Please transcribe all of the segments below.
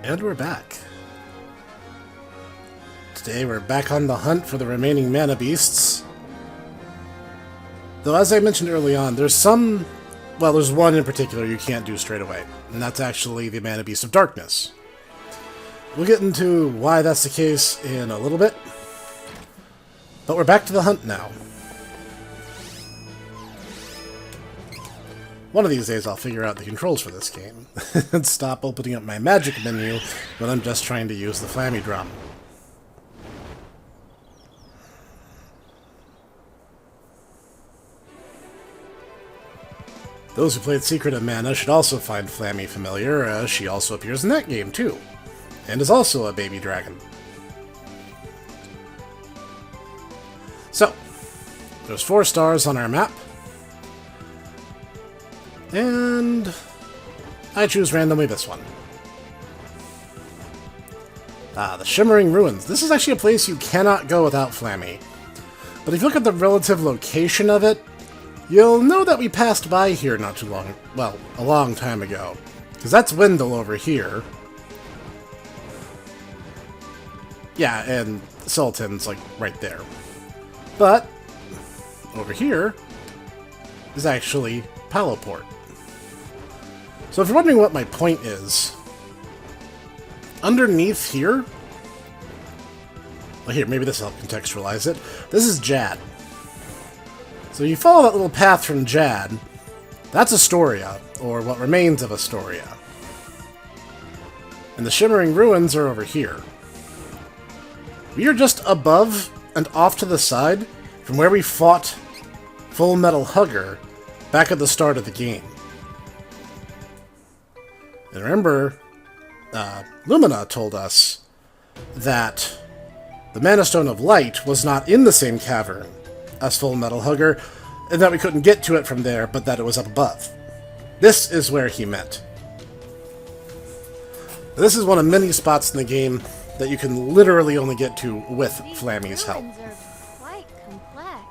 And we're back. Today we're back on the hunt for the remaining mana beasts. Though as I mentioned early on, there's one in particular you can't do straight away, and that's actually the mana beast of darkness. We'll get into why that's the case in a little bit, but we're back to the hunt now. One of these days I'll figure out the controls for this game and stop opening up my magic menu when I'm just trying to use the flammy drum. Those who played Secret of Mana should also find Flammy familiar, as she also appears in that game too, and is also a baby dragon. So, there's 4 stars on our map, and I choose randomly this one. The Shimmering Ruins. This is actually a place you cannot go without Flammy, but if you look at the relative location of it, you'll know that we passed by here not too long, well, a long time ago. Because that's Wendell over here. Yeah, and Sultan's, like, right there. But, over here is actually Paloport. So if you're wondering what my point is, underneath here, well here, maybe this will help contextualize it, this is Jad. So you follow that little path from Jad, that's Astoria, or what remains of Astoria. And the Shimmering Ruins are over here. We are just above and off to the side from where we fought Full Metal Hugger back at the start of the game. And remember, Lumina told us that the Mana Stone of Light was not in the same cavern as Full Metal Hugger, and that we couldn't get to it from there, but that it was up above. This is where he meant. This is one of many spots in the game that you can literally only get to with Flammy's help. These ruins are quite complex.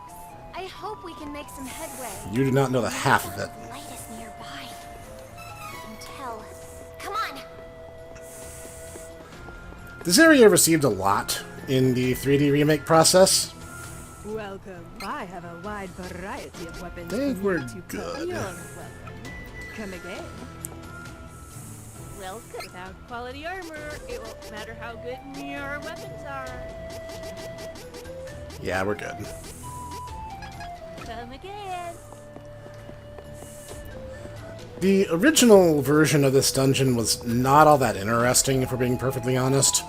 I hope we can make some headway. You do not know the half of it. The light is nearby. I can tell. Come on. This area received a lot in the 3D remake process. Welcome. I have a wide variety of weapons. They for were you to good. You're welcome. Come again. Welcome. Without quality armor, it won't matter how good your weapons are. Yeah, we're good. Come again. The original version of this dungeon was not all that interesting, if we're being perfectly honest.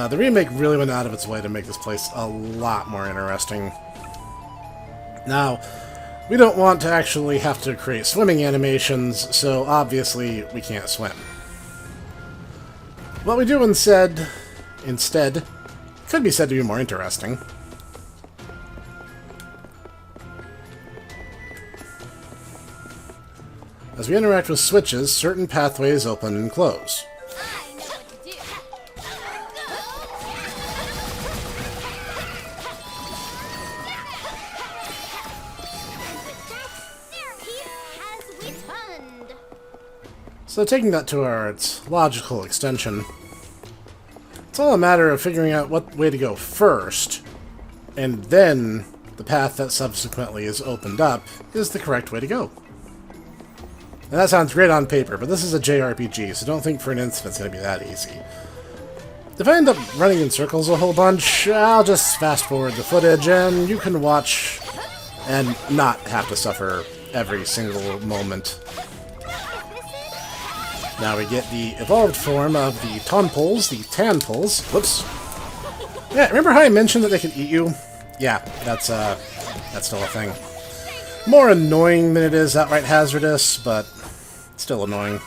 The remake really went out of its way to make this place a lot more interesting. Now, we don't want to actually have to create swimming animations, so obviously we can't swim. What we do instead, could be said to be more interesting. As we interact with switches, certain pathways open and close. I know what to do. Has returned. So taking that to its logical extension, it's all a matter of figuring out what way to go first, and then the path that subsequently is opened up is the correct way to go. And that sounds great on paper, but this is a JRPG, so don't think for an instant it's going to be that easy. If I end up running in circles a whole bunch, I'll just fast forward the footage and you can watch and not have to suffer every single moment. Now we get the evolved form of the Tonpoles, the Tanpoles. Whoops. Yeah, remember how I mentioned that they could eat you? Yeah, that's still a thing. More annoying than it is outright hazardous, but still annoying.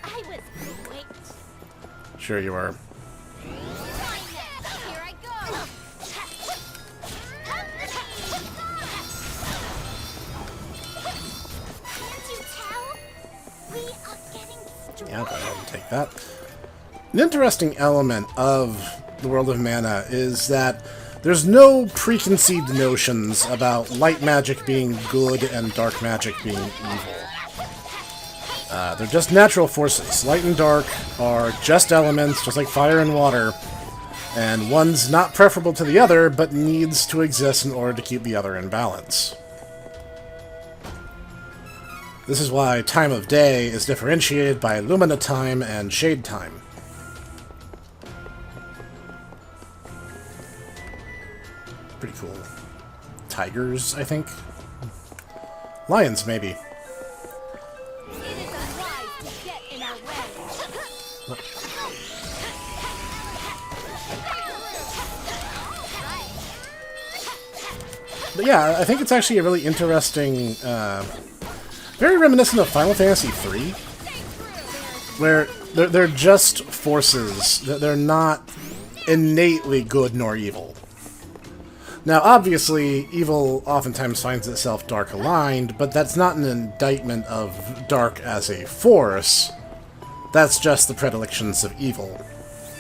I was great. Sure you are. Here I go. Can't you tell? We are getting Yeah, I'll go ahead and take that. An interesting element of the World of Mana is that there's no preconceived notions about light magic being good and dark magic being evil. They're just natural forces. Light and dark are just elements, just like fire and water, and one's not preferable to the other, but needs to exist in order to keep the other in balance. This is why time of day is differentiated by lumina time and shade time. Pretty cool. Tigers, I think? Lions, maybe. It is unwise to get in our way. But yeah, I think it's actually a really interesting, very reminiscent of Final Fantasy III, where they're just forces. They're not innately good nor evil. Now, obviously, evil oftentimes finds itself dark-aligned, but that's not an indictment of dark as a force. That's just the predilections of evil.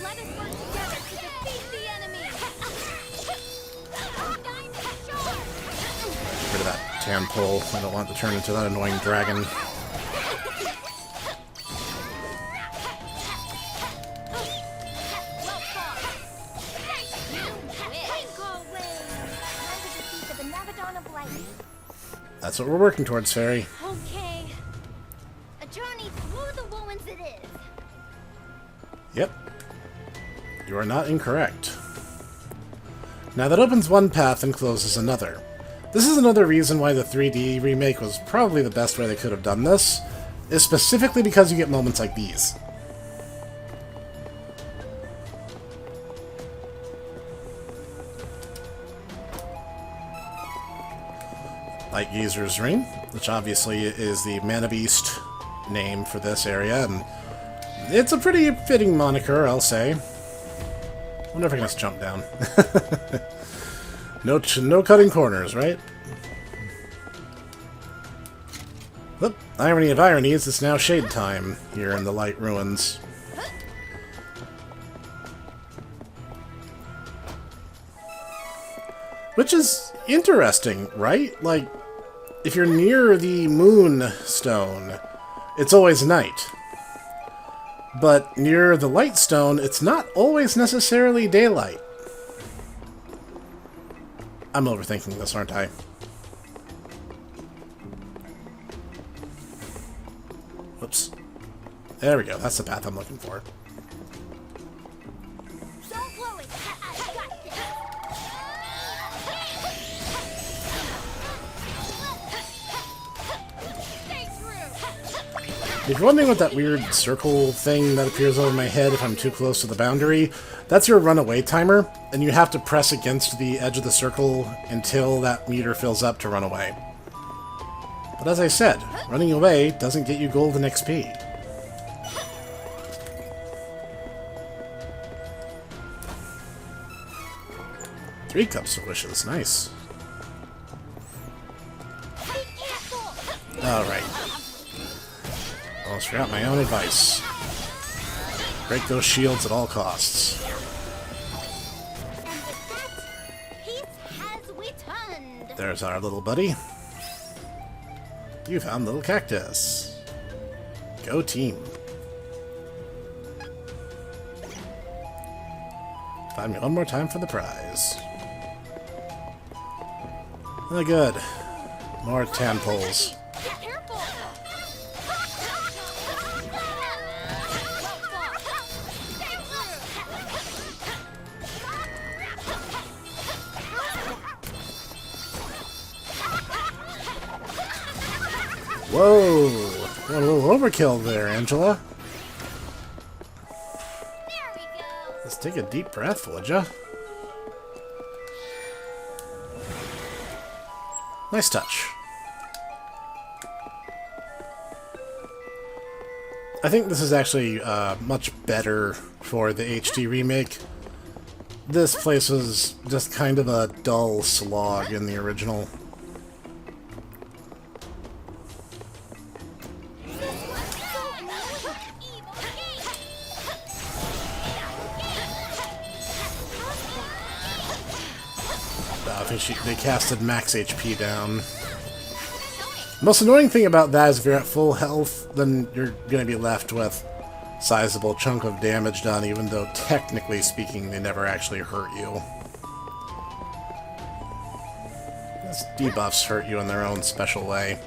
Let us work together to defeat the enemy. Get rid of that tan pole. I don't want it to turn into that annoying dragon. That's what we're working towards, Fairy. Okay. A journey through the ruins it is. Yep. You are not incorrect. Now that opens one path and closes another. This is another reason why the 3D remake was probably the best way they could have done this, is specifically because you get moments like these. Light Geyser's Ring, which obviously is the Mana Beast name for this area, and it's a pretty fitting moniker, I'll say. I wonder if I can just jump down. No cutting corners, right? But irony of ironies, it's now shade time here in the Light Ruins. Which is interesting, right? Like, if you're near the Moonstone, it's always night. But near the Lightstone, it's not always necessarily daylight. I'm overthinking this, aren't I? Whoops. There we go, that's the path I'm looking for. Don't worry, I got this. If you're wondering what that weird circle thing that appears over my head if I'm too close to the boundary, that's your runaway timer, and you have to press against the edge of the circle until that meter fills up to run away. But as I said, running away doesn't get you golden XP. Three cups of wishes, nice. Alright. Almost forgot my own advice. Break those shields at all costs. Peace has returned. There's our little buddy. You found little cactus. Go team. Find me one more time for the prize. Oh, good. More tadpoles. Careful. Whoa! Got a little overkill there, Angela. There we go. Let's take a deep breath, would ya? Nice touch. I think this is actually much better for the HD remake. This place was just kind of a dull slog in the original. I think they casted max HP down. The most annoying thing about that is if you're at full health, then you're going to be left with a sizable chunk of damage done, even though technically speaking they never actually hurt you. These debuffs hurt you in their own special way.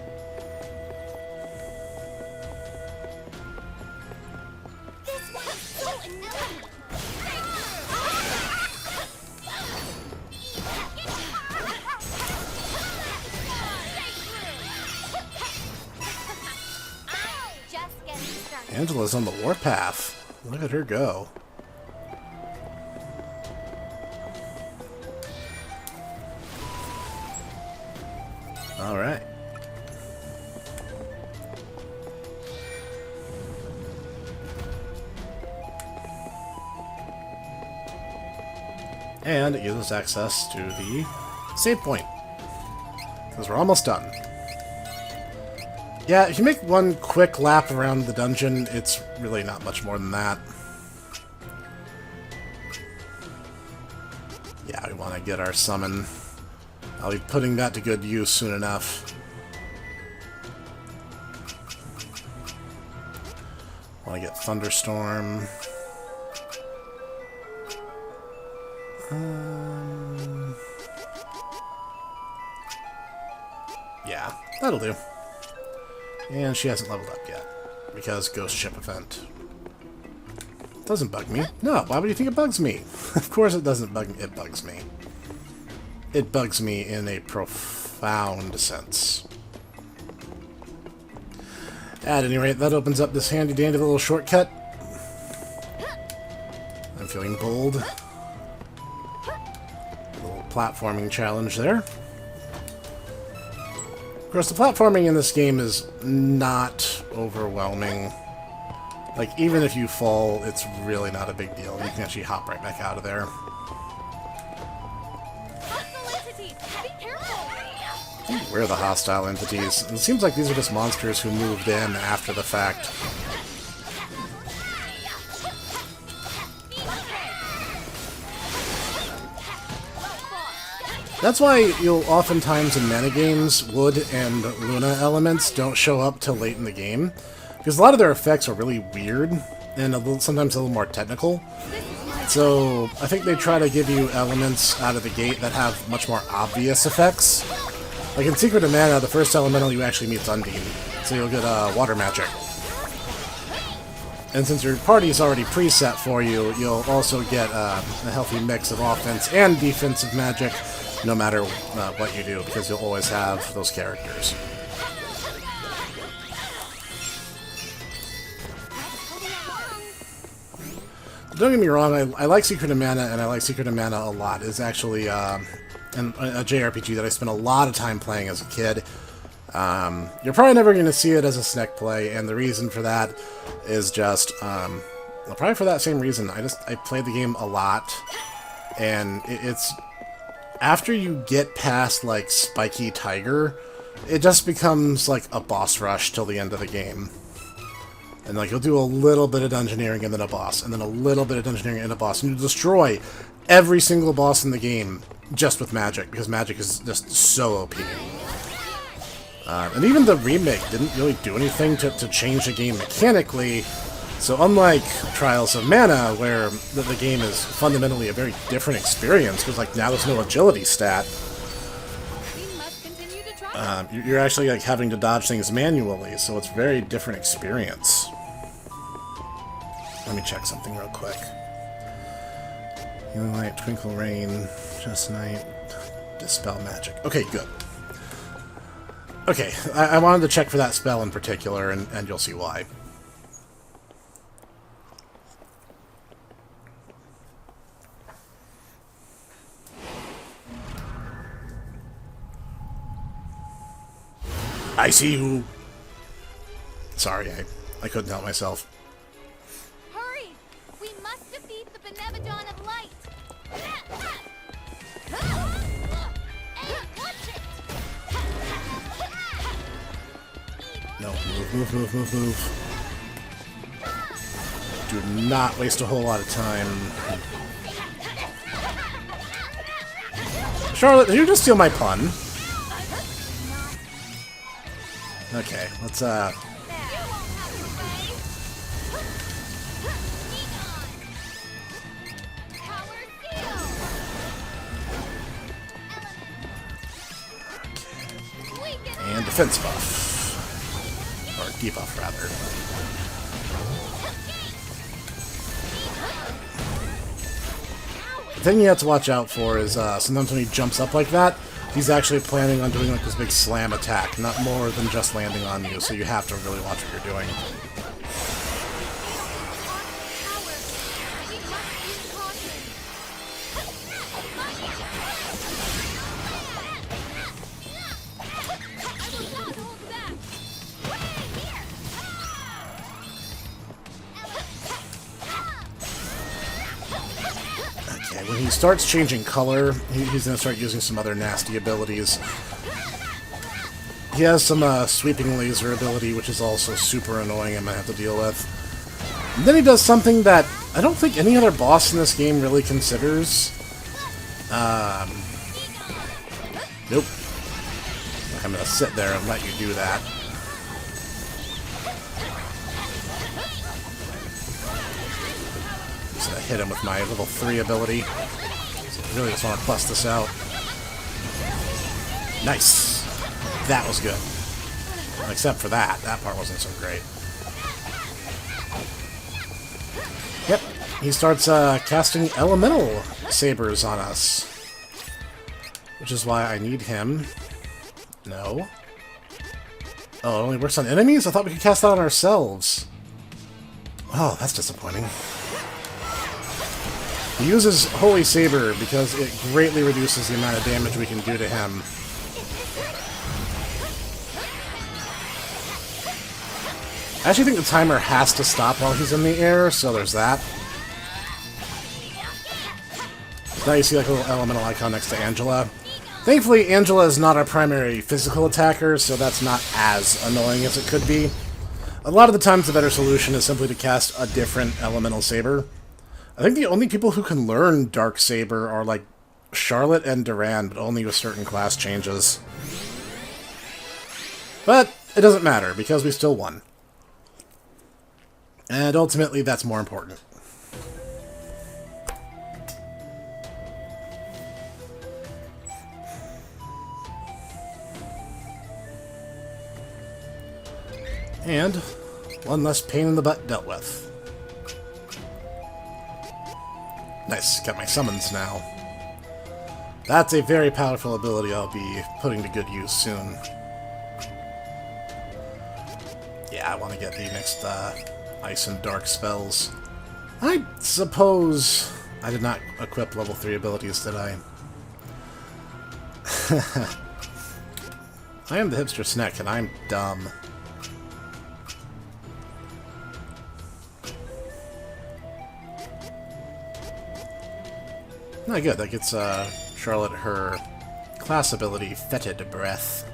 Angela's on the warpath. Look at her go. Alright. And it gives us access to the save point. Because we're almost done. Yeah, if you make one quick lap around the dungeon, it's really not much more than that. Yeah, we want to get our summon. I'll be putting that to good use soon enough. Want to get Thunderstorm. Yeah, that'll do. And she hasn't leveled up yet, because Ghost Ship event. Doesn't bug me. No, why would you think it bugs me? Of course it doesn't bug me. It bugs me. It bugs me in a profound sense. At any rate, that opens up this handy-dandy little shortcut. I'm feeling bold. A little platforming challenge there. Of course, the platforming in this game is not overwhelming. Like, even if you fall, it's really not a big deal. You can actually hop right back out of there. We're the hostile entities. It seems like these are just monsters who moved in after the fact. That's why you'll oftentimes in mana games, Wood and Luna elements don't show up till late in the game. Because a lot of their effects are really weird, and sometimes a little more technical. So I think they try to give you elements out of the gate that have much more obvious effects. Like in Secret of Mana, the first elemental you actually meet is Undine, so you'll get water magic. And since your party is already preset for you, you'll also get a healthy mix of offense and defensive magic, no matter what you do, because you'll always have those characters. Don't get me wrong, I like Secret of Mana, and I like Secret of Mana a lot. It's actually a JRPG that I spent a lot of time playing as a kid. You're probably never going to see it as a Snek play, and the reason for that is just, probably for that same reason. I played the game a lot, and it's... After you get past, like, Spiky Tiger, it just becomes, like, a boss rush till the end of the game. And, like, you'll do a little bit of dungeoneering and then a boss, and then a little bit of dungeoneering and a boss, and you destroy every single boss in the game just with magic, because magic is just so OP. And even the remake didn't really do anything to change the game mechanically, so unlike Trials of Mana, where the game is fundamentally a very different experience, because like now there's no agility stat, you're actually like having to dodge things manually, so it's a very different experience. Let me check something real quick. Healing Light, Twinkle Rain, Just Night, Dispel Magic. Okay, good. Okay, I wanted to check for that spell in particular, and you'll see why. I see you. Sorry, I couldn't help myself. Hurry! We must defeat the Benevodon of Light! No, move. Do not waste a whole lot of time. Charlotte, did you just steal my pun? Okay, let's defense buff. Or debuff, rather. The thing you have to watch out for is sometimes when he jumps up like that, he's actually planning on doing like this big slam attack, not more than just landing on you, so you have to really watch what you're doing. When he starts changing color, he's going to start using some other nasty abilities. He has some sweeping laser ability, which is also super annoying and I have to deal with. And then he does something that I don't think any other boss in this game really considers. Nope. I'm going to sit there and let you do that. Just going to hit him with my level 3 ability. So I really just want to bust this out. Nice! That was good. Except for that. That part wasn't so great. Yep. He starts casting elemental sabers on us. Which is why I need him. No. Oh, it only works on enemies? I thought we could cast that on ourselves. Oh, that's disappointing. He uses Holy Saber because it greatly reduces the amount of damage we can do to him. I actually think the timer has to stop while he's in the air, so there's that. Now you see like a little elemental icon next to Angela. Thankfully, Angela is not our primary physical attacker, so that's not as annoying as it could be. A lot of the times the better solution is simply to cast a different elemental saber. I think the only people who can learn Dark Saber are like Charlotte and Duran, but only with certain class changes. But it doesn't matter, because we still won. And ultimately, that's more important. And one less pain in the butt dealt with. Nice, got my summons now. That's a very powerful ability I'll be putting to good use soon. Yeah, I want to get the next Ice and Dark spells. I suppose I did not equip level 3 abilities, did I? I am the hipster Snek, and I'm dumb. Oh, good. That gets Charlotte her class ability, Fetid Breath.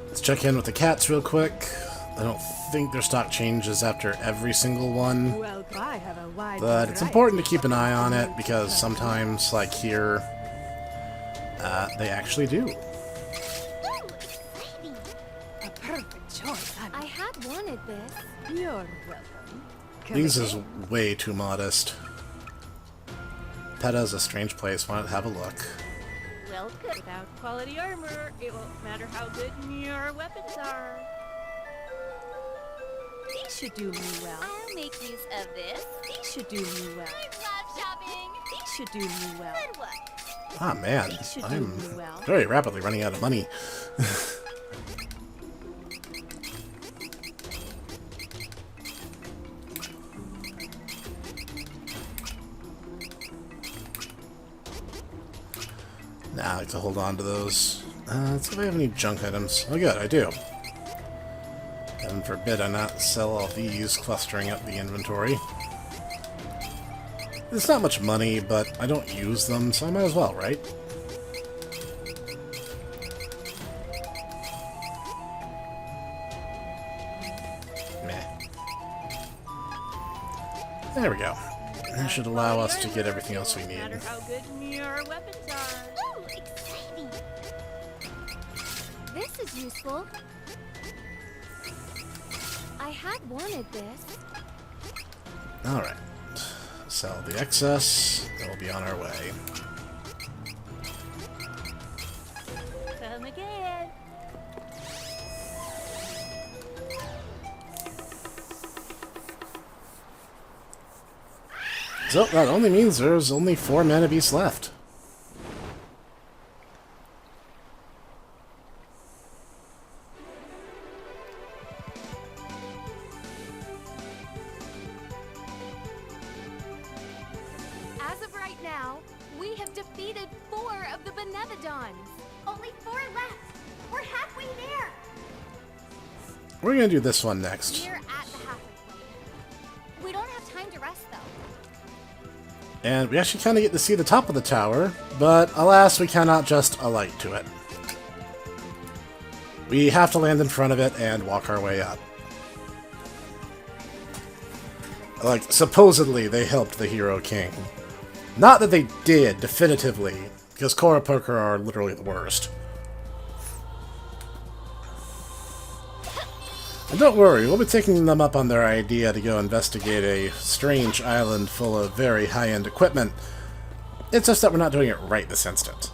Let's check in with the cats real quick. I don't think their stock changes after every single one. Well, I have a wide But it's important to keep an eye on it, because sometimes, like here, they actually do. A perfect choice. I had wanted this. You're welcome. These is way too modest. Peta's a strange place. Why not have a look? Well, good. Without quality armor, it won't matter how good your weapons are. These should do me well. I'll make use of this. These should do me well. I love shopping. These should do me well. Good one. Ah, man. These should do I'm me well. very rapidly running out of money. Nah, I like to hold on to those. Let's see if I have any junk items. Oh good, I do. Heaven forbid I not sell all these, clustering up the inventory. It's not much money, but I don't use them, so I might as well, right? Meh. There we go. That should allow us to get everything else we need. No matter how good your weapons are. Ooh, exciting. This is useful. I had wanted this. Alright. Sell the excess, and we'll be on our way. So that only means there's only 4 mana beasts left. As of right now, we have defeated 4 of the Benevodons. Only 4 left. We're halfway there. We're gonna do this one next. We're at the halfway point. We don't have time to rest, though. And we actually kind of get to see the top of the tower, but alas, we cannot just alight to it. We have to land in front of it and walk our way up. Like, supposedly they helped the Hero King. Not that they did, definitively, because Korra Poker are literally the worst. And don't worry, we'll be taking them up on their idea to go investigate a strange island full of very high-end equipment. It's just that we're not doing it right this instant.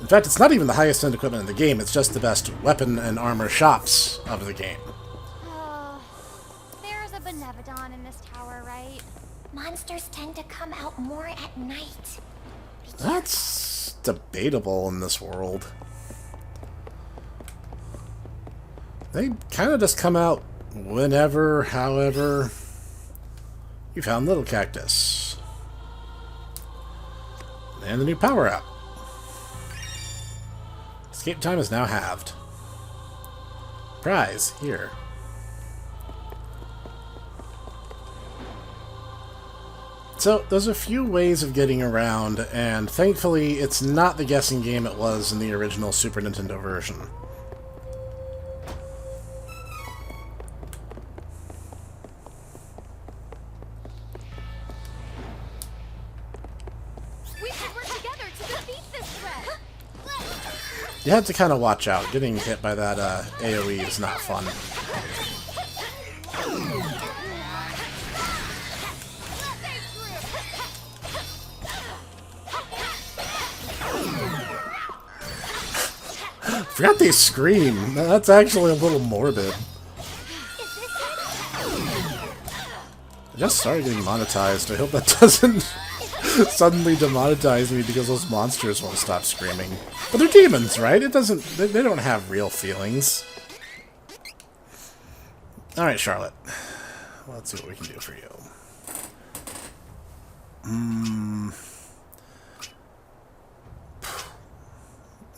In fact, it's not even the highest-end equipment in the game, it's just the best weapon and armor shops of the game. There's a Benevodon in this tower, right? Monsters tend to come out more at night. That's debatable in this world. They kind of just come out whenever, however. You found Little Cactus. And the new power-up. Escape time is now halved. Prize, here. So, there's a few ways of getting around, and thankfully it's not the guessing game it was in the original Super Nintendo version. We should work together to defeat this threat. You have to kind of watch out. Getting hit by that AoE is not fun. Forgot they scream. That's actually a little morbid. I just started getting monetized. I hope that doesn't suddenly demonetize me because those monsters won't stop screaming. But they're demons, right? It doesn't. They don't have real feelings. All right, Charlotte. Let's see what we can do for you.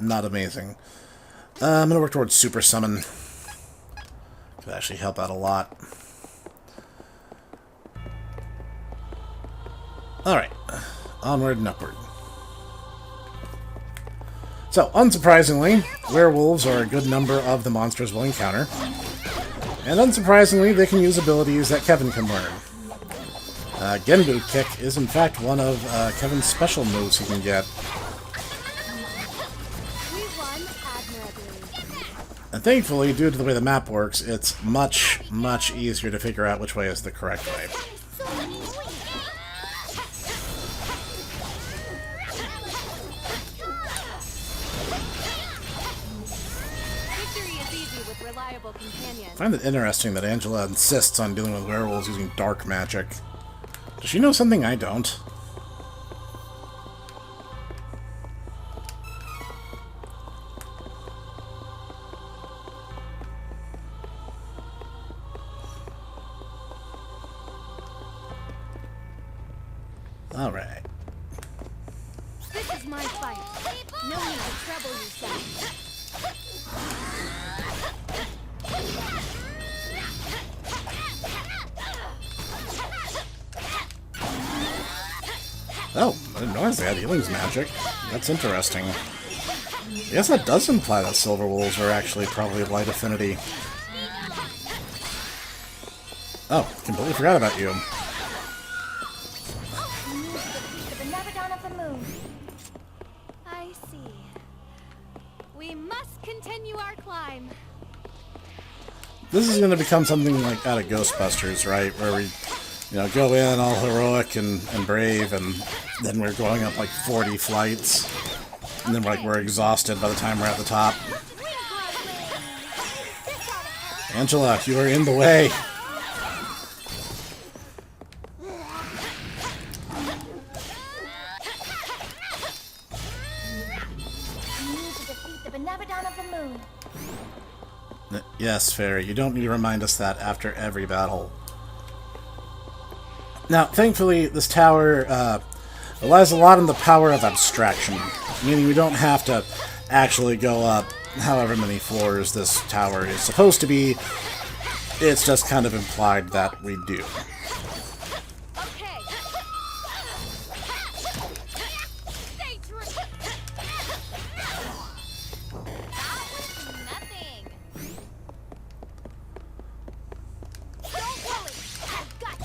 Not amazing. I'm gonna work towards Super Summon. Could actually help out a lot. Alright. Onward and upward. So, unsurprisingly, werewolves are a good number of the monsters we'll encounter. And unsurprisingly, they can use abilities that Kevin can learn. Genbu Kick is in fact one of Kevin's special moves he can get. And thankfully, due to the way the map works, it's much, much easier to figure out which way is the correct way. Victory is easy with reliable companions. I find it interesting that Angela insists on dealing with werewolves using dark magic. Does she know something I don't? Alright. This is my fight. No need to trouble yourself. Oh, I didn't realize they had healing's magic. That's interesting. I guess that does imply that silver wolves are actually probably of light affinity. Oh, completely forgot about you. The Benevodon of the Moon. I see. We must continue our climb. This is going to become something like out of Ghostbusters, right? Where we, go in all heroic and brave, and then we're going up like 40 flights. And then we're exhausted by the time we're at the top. Angela, you are in the way. Yes, Fairy, you don't need to remind us that after every battle. Now, thankfully, this tower relies a lot on the power of abstraction, meaning we don't have to actually go up however many floors this tower is supposed to be. It's just kind of implied that we do. Okay. Stay true. That was nothing. Don't worry, I've got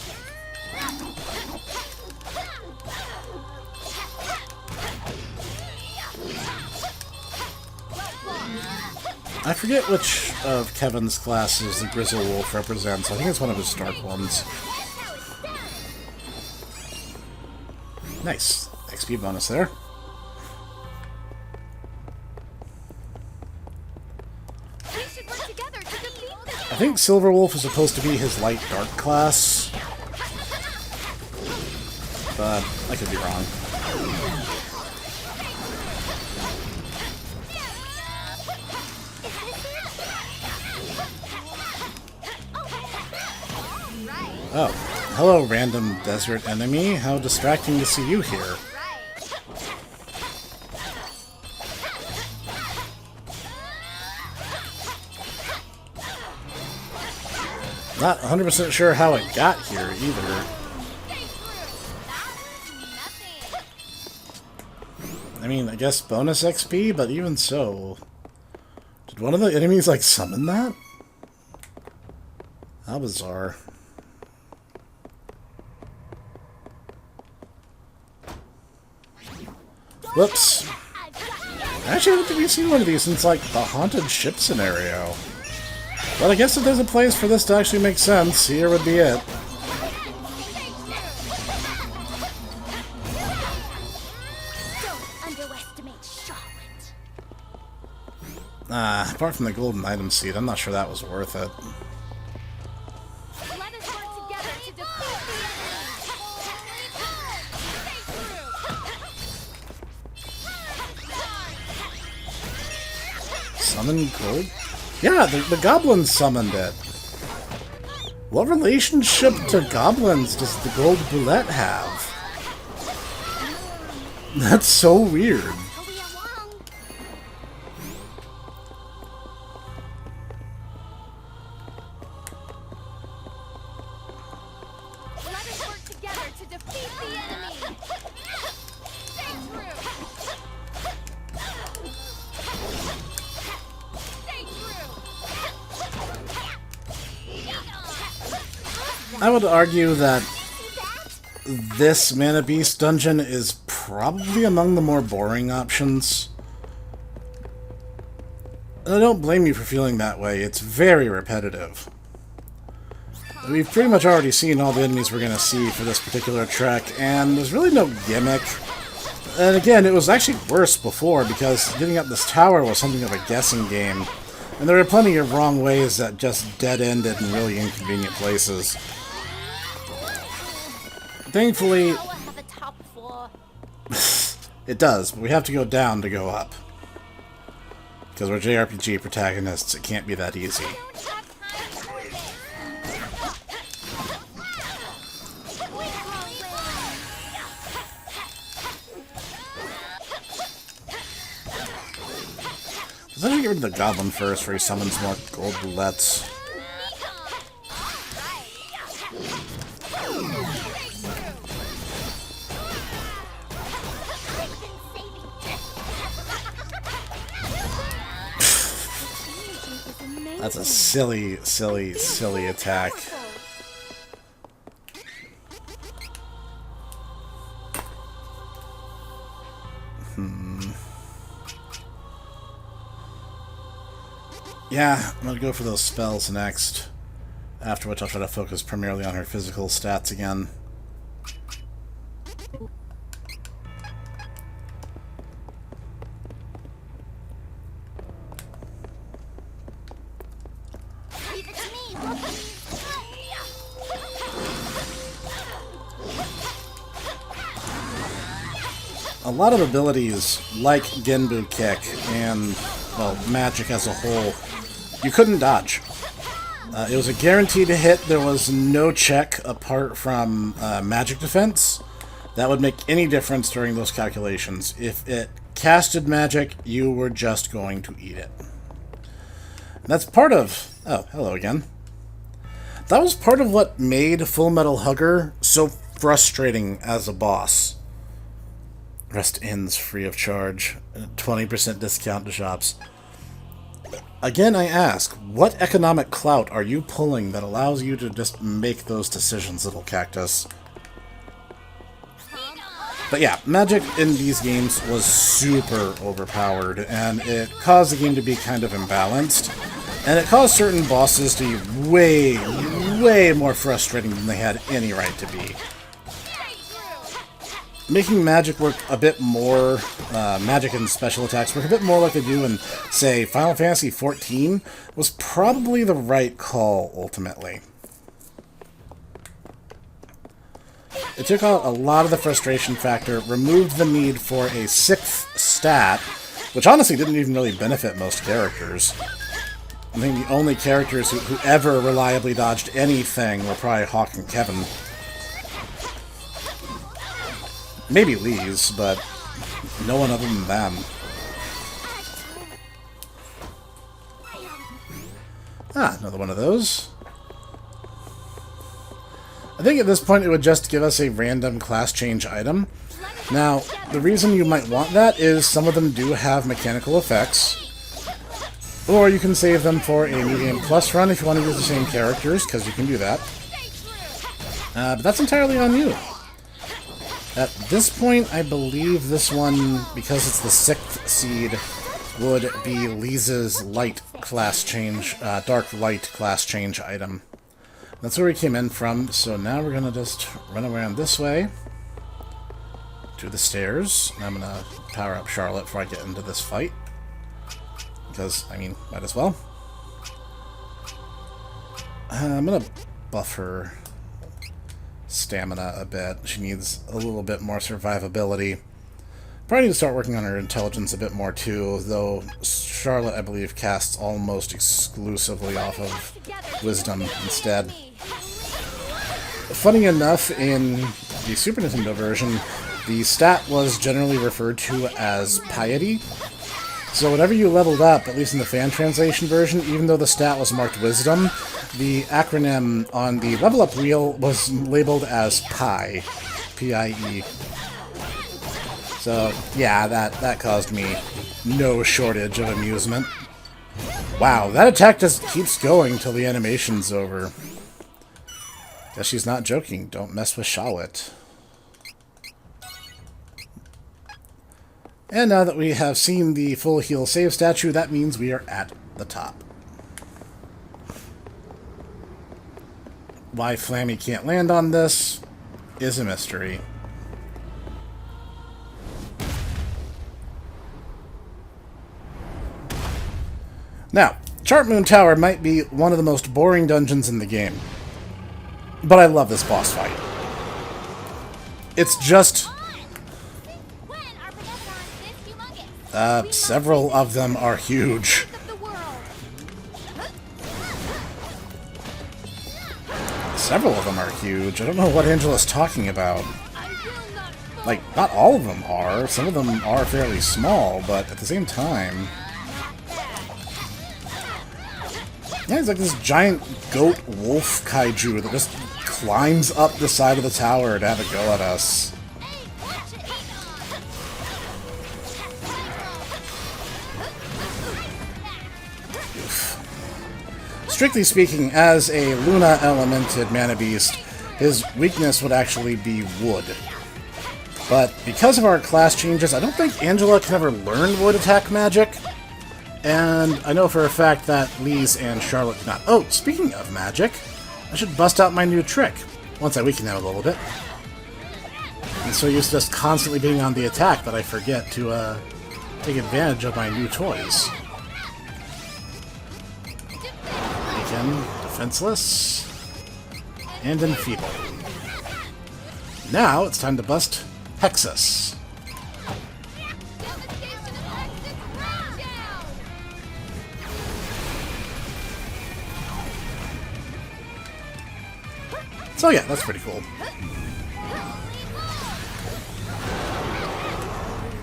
I forget which of Kevin's classes the Grizzle Wolf represents. I think it's one of his dark ones. Nice. XP bonus there. We should work together to defeat them. I think Silver Wolf is supposed to be his light-dark class, but I could be wrong. Oh, hello, random desert enemy. How distracting to see you here. Not 100% sure how it got here, either. I mean, I guess bonus XP, but even so... Did one of the enemies, like, summon that? How bizarre. Whoops. Actually, I don't think we've seen one of these since, like, the haunted ship scenario. But I guess if there's a place for this to actually make sense, here would be it. Don't underestimate Charlotte. Apart from the golden item seed, I'm not sure that was worth it. Let us work together to defeat the enemy. Summon gold? Yeah, the goblins summoned it. What relationship to goblins does the gold bullet have? That's so weird. Hurry along. Let us work together to defeat the enemy. Stay true. Stay true. I would argue that this Mana Beast dungeon is probably among the more boring options. And I don't blame you for feeling that way, it's very repetitive. We've pretty much already seen all the enemies we're going to see for this particular trek, and there's really no gimmick. And again, it was actually worse before, because getting up this tower was something of a guessing game. And there were plenty of wrong ways that just dead-ended in really inconvenient places. Thankfully, Have a top floor. it does, but we have to go down to go up. Because we're JRPG protagonists, it can't be that easy. Let's actually get rid of the goblin first before he summons more gold bullets. That's a silly, silly, silly attack. Yeah, I'm gonna go for those spells next. After which I'll try to focus primarily on her physical stats again. Leave it to me, Loki. A lot of abilities, like Genbu Kick and, well, magic as a whole, you couldn't dodge. It was a guaranteed hit. There was no check apart from magic defense that would make any difference during those calculations. If it casted magic, you were just going to eat it. And that's part of... Oh, hello again. That was part of what made Full Metal Hugger so frustrating as a boss. Rest ends free of charge. 20% discount to shops. Again, I ask, what economic clout are you pulling that allows you to just make those decisions, little cactus? But yeah, magic in these games was super overpowered, and it caused the game to be kind of imbalanced. And it caused certain bosses to be way, way more frustrating than they had any right to be. Making magic work a bit more, magic and special attacks work a bit more like they do in, say, Final Fantasy XIV was probably the right call, ultimately. It took out a lot of the frustration factor, removed the need for a 6th stat, which honestly didn't even really benefit most characters. I think the only characters who ever reliably dodged anything were probably Hawk and Kevin. Maybe Lee's, but no one other than them. Ah, another one of those. I think at this point it would just give us a random class change item. Now, the reason you might want that is some of them do have mechanical effects. Or you can save them for a New Game Plus run if you want to use the same characters, because you can do that. But that's entirely on you. At this point, I believe this one, because it's the 6th seed, would be Lisa's light class change, dark light class change item. That's where we came in from, so now we're going to just run around this way to the stairs. And I'm going to power up Charlotte before I get into this fight. Because, I mean, might as well. I'm going to buff her stamina a bit. She needs a little bit more survivability. Probably need to start working on her intelligence a bit more too, though Charlotte, I believe, casts almost exclusively off of wisdom instead. Funny enough, in the Super Nintendo version, the stat was generally referred to as piety. So whenever you leveled up, at least in the fan translation version, even though the stat was marked wisdom, the acronym on the level up wheel was labeled as PIE. P-I-E. So, yeah, that caused me no shortage of amusement. Wow, that attack just keeps going till the animation's over. Guess she's not joking. Don't mess with Charlotte. And now that we have seen the full heal save statue, that means we are at the top. Why Flammy can't land on this is a mystery. Now, Chart Moon Tower might be one of the most boring dungeons in the game, but I love this boss fight. It's just... several of them are huge. Several of them are huge. I don't know what Angela's talking about. Like, not all of them are. Some of them are fairly small, but at the same time... Yeah, it's like this giant goat wolf kaiju that just climbs up the side of the tower to have a go at us. Strictly speaking, as a Luna elemented mana beast, his weakness would actually be wood. But because of our class changes, I don't think Angela can ever learn wood attack magic. And I know for a fact that Lise and Charlotte cannot. Oh, speaking of magic, I should bust out my new trick, once I weaken them a little bit. I'm so used to just constantly being on the attack that I forget to take advantage of my new toys. Again, defenseless, and enfeeble. Now it's time to bust Hexus. So yeah, that's pretty cool.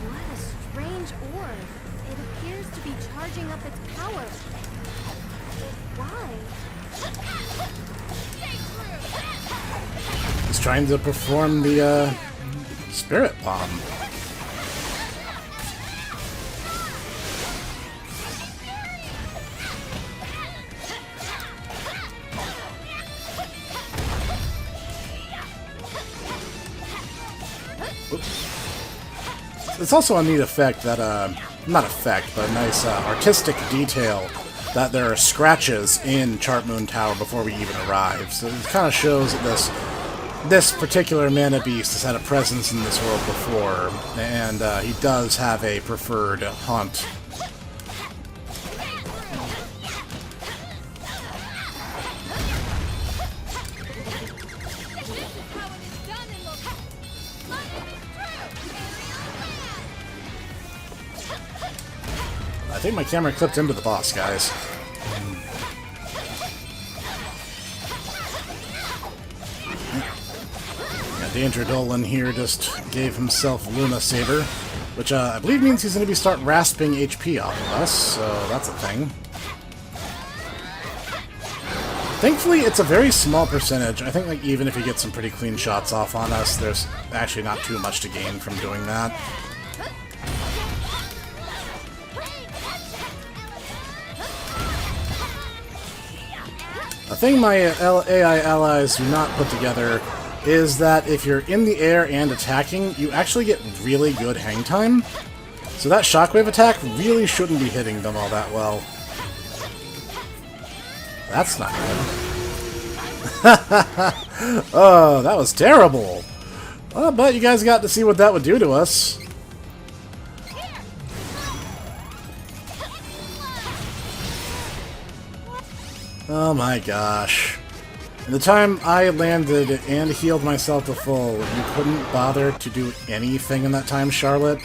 What a strange orb. It appears to be charging up its power. Why? He's trying to perform the spirit bomb. It's also a neat effect that, not effect, but a nice artistic detail that there are scratches in Chart Moon Tower before we even arrive. So it kind of shows that this particular mana beast has had a presence in this world before, and he does have a preferred haunt. I think my camera clipped into the boss, guys. Yeah, Danger Dolan here just gave himself Luna Saber, which I believe means he's going to start rasping HP off of us, so that's a thing. Thankfully, it's a very small percentage. I think like even if he gets some pretty clean shots off on us, there's actually not too much to gain from doing that. A thing my AI allies do not put together is that if you're in the air and attacking, you actually get really good hang time. So that shockwave attack really shouldn't be hitting them all that well. That's not good. Oh, that was terrible. Well, but you guys got to see what that would do to us. Oh my gosh. In the time I landed and healed myself to full, you couldn't bother to do anything in that time, Charlotte?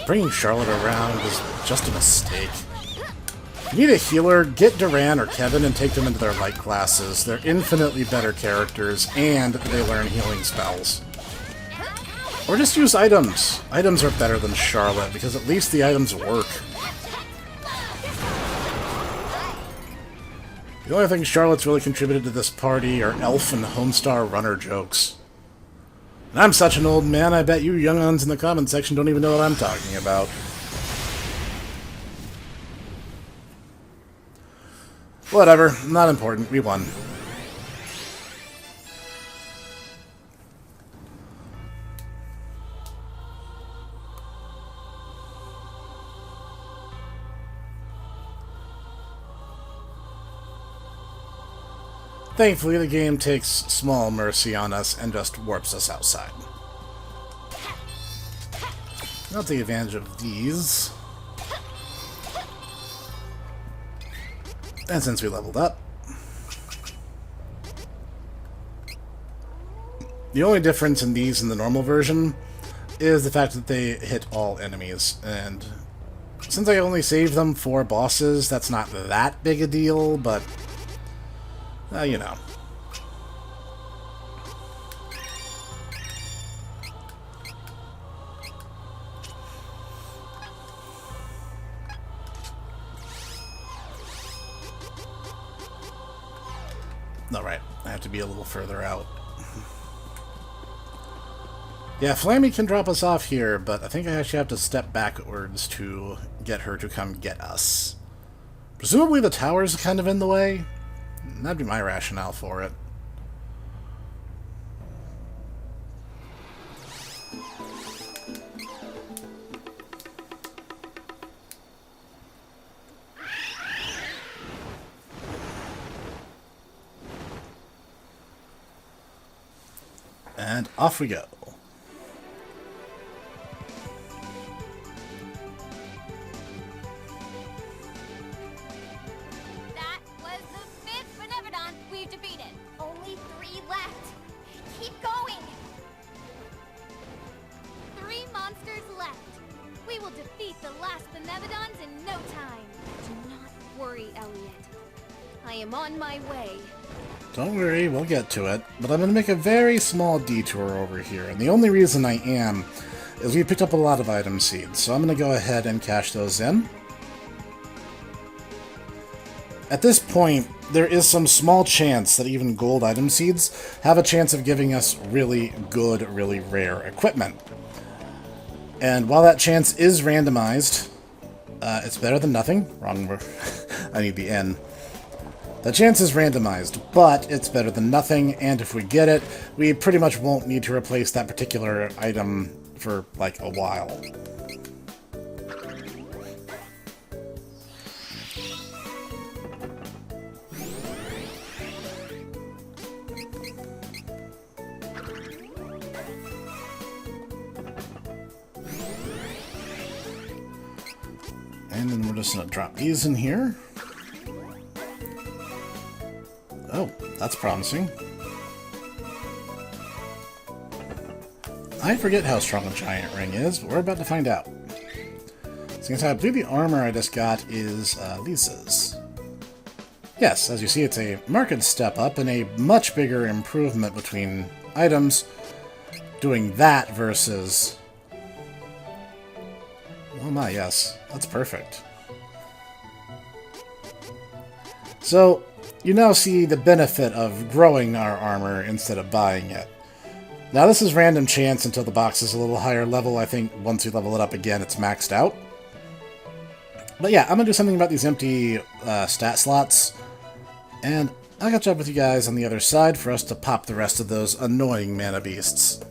Bringing Charlotte around is just a mistake. If you need a healer, get Duran or Kevin and take them into their light classes. They're infinitely better characters, and they learn healing spells. Or just use items. Items are better than Charlotte, because at least the items work. The only thing Charlotte's really contributed to this party are elf and Homestar Runner jokes. And I'm such an old man, I bet you young-uns in the comment section don't even know what I'm talking about. Whatever, not important, we won. Thankfully, the game takes small mercy on us and just warps us outside. I'll take advantage of these. And since we leveled up, the only difference in these and the normal version is the fact that they hit all enemies. And since I only saved them for bosses, that's not that big a deal, but you know. Alright, I have to be a little further out. Yeah, Flammy can drop us off here, but I think I actually have to step backwards to get her to come get us. Presumably the tower's kind of in the way. That'd be my rationale for it. And off we go. I am on my way. Don't worry, we'll get to it. But I'm going to make a very small detour over here. And the only reason I am is we picked up a lot of item seeds. So I'm going to go ahead and cash those in. At this point, there is some small chance that even gold item seeds have a chance of giving us really good, really rare equipment. And while that chance is randomized, it's better than nothing. Wrong. I need the N. The chance is randomized, but it's better than nothing, and if we get it, we pretty much won't need to replace that particular item for, like, a while. And then we're just going to drop these in here. Oh, that's promising. I forget how strong a giant ring is, but we're about to find out. Since I believe the armor I just got is Lisa's. Yes, as you see, it's a marked step up and a much bigger improvement between items doing that versus... Oh my, yes. That's perfect. So, you now see the benefit of growing our armor instead of buying it. Now this is random chance until the box is a little higher level. I think once we level it up again, it's maxed out. But yeah, I'm going to do something about these empty stat slots. And I'll catch up with you guys on the other side for us to pop the rest of those annoying mana beasts.